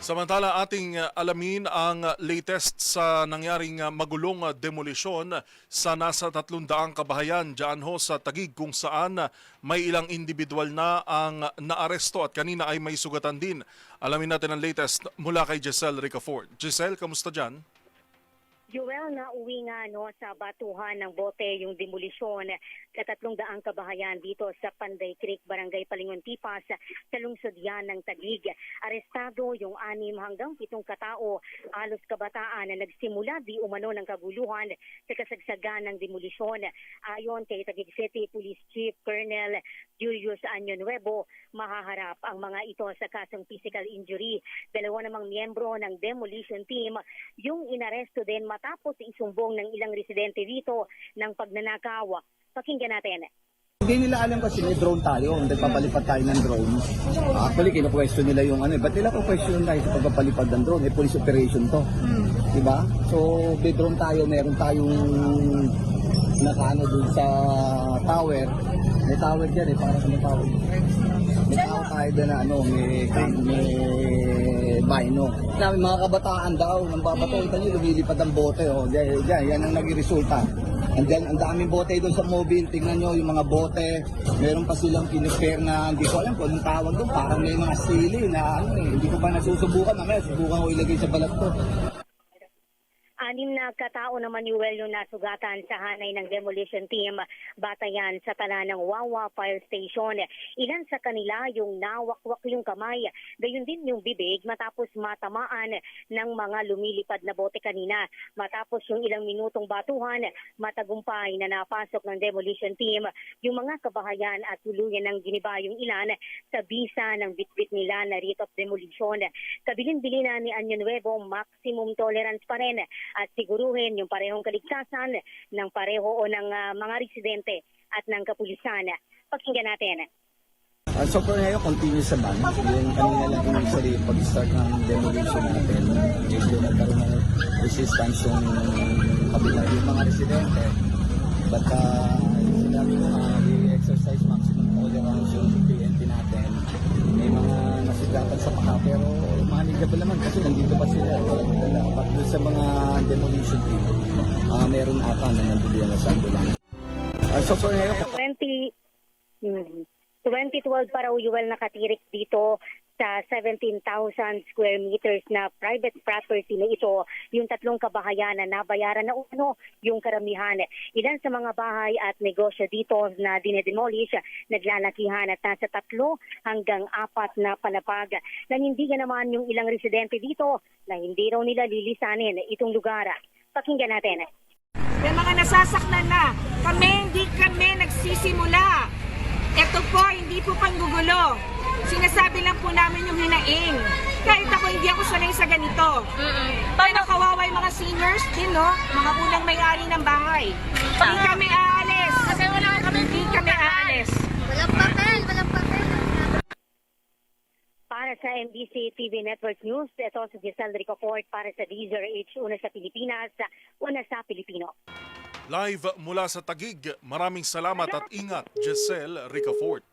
Samantala ating alamin ang latest sa nangyaring magulong demolisyon sa nasa 300 kabahayan dyan ho sa Taguig kung saan may ilang individual na ang naaresto at kanina ay may sugatan din. Alamin natin ang latest mula kay Giselle Ricafort. Giselle, kamusta dyan? Joel, nauwi nga sa batuhan ng bote yung demolisyon sa 300 kabahayan dito sa Panday Creek, Barangay Palingon Tipas, sa lungsod yan ng Taguig. Arestado yung 6 hanggang 7 katao, halos kabataan na nagsimula di umano ng kaguluhan sa kasagsagan ng demolisyon. Ayon kay Taguig City Police Chief Colonel Julius Anyo Nuevo, mahaharap ang mga ito sa kasong physical injury. 2 namang miyembro ng demolition team yung inaresto din matapos isumbong ng ilang residente dito ng pagnanakaw. Pakinggan natin. Hindi nila alam kasi may drone tayo, nagpapalipad tayo ng drone. Actually, kino-question nila yung ba't nila po-question tayo sa pagpapalipad ng drone? Police operation to. Diba? So, may drone tayo, meron tayong nakaano dun sa tower. May tower dyan para sa may tower. May tower tayo dyan na may bino. May mga kabataan daw, nang babato, ito nyo, lumilipad ang bote. Yan ang naging resulta. And then, ang daming bote doon sa mobile. Tingnan nyo yung mga bote. Meron pa silang pinipare na hindi ko alam kung anong tawag doon. Parang may mga sili na hindi ko pa nasusubukan. Subukan ko ilagay sa balat ko. 6 na katao naman yung nasugatan sa hanay ng demolition team batayan sa tala ng Wawa Fire Station. Ilan sa kanila yung nawakwak yung kamay, gayon din yung bibig matapos matamaan ng mga lumilipad na bote kanina. Matapos yung ilang minutong batuhan, matagumpay na napasok ng demolition team yung mga kabahayan at tuluyan ng giniba yung ilan sa bisa ng bitbit nila na writ of demolition. Kabilin-bilina ni Anyo Nuevo, maximum tolerance pa rin at siguruhin yung parehong kaligtasan ng pareho o ng mga residente at ng kapulisan. Pakinggan natin. So for ngayon, continuous naman. Yung kanina lang initially pag-start ng demolition natin, medyo nagkaroon ng resistance yung kabila yung mga residente. But sinabi ko i-exercise maximum tolerance yung PNP natin. May mga nasigatan sa paka pero manageable naman kasi nandito pa sila. But sa mga demolition team, meron ata na nandiyan na sa ambulance. So for ngayon, 2012 para Uyuel nakatirik dito sa 17,000 square meters na private property na ito, yung 3 kabahayan na nabayaran na yung karamihan. Ilan sa mga bahay at negosyo dito na dinedemolish, naglalakihan at nasa 3 hanggang 4 na palapag. Nanindigan naman yung ilang residente dito na hindi raw nila lilisanin itong lugar. Pakinggan natin. May mga nasasaktan na. Hindi kami nagsisimula. Ito po, hindi po panggugulo. Sinasabi lang po namin yung hinaing. Kahit ako, hindi ako sanay sa ganito. Pero kawawa yung mga seniors din, no? Mga unang may-ari ng bahay. Hindi kami aalis. Kasi wala kami. Hindi kami aalis. Walang papel, walang papel. Para sa MBC TV Network News, ito si Giselle Ricafort para sa DZRH, una sa Pilipinas, una sa Pilipino. Live mula sa Taguig, maraming salamat at ingat, Giselle Ricafort.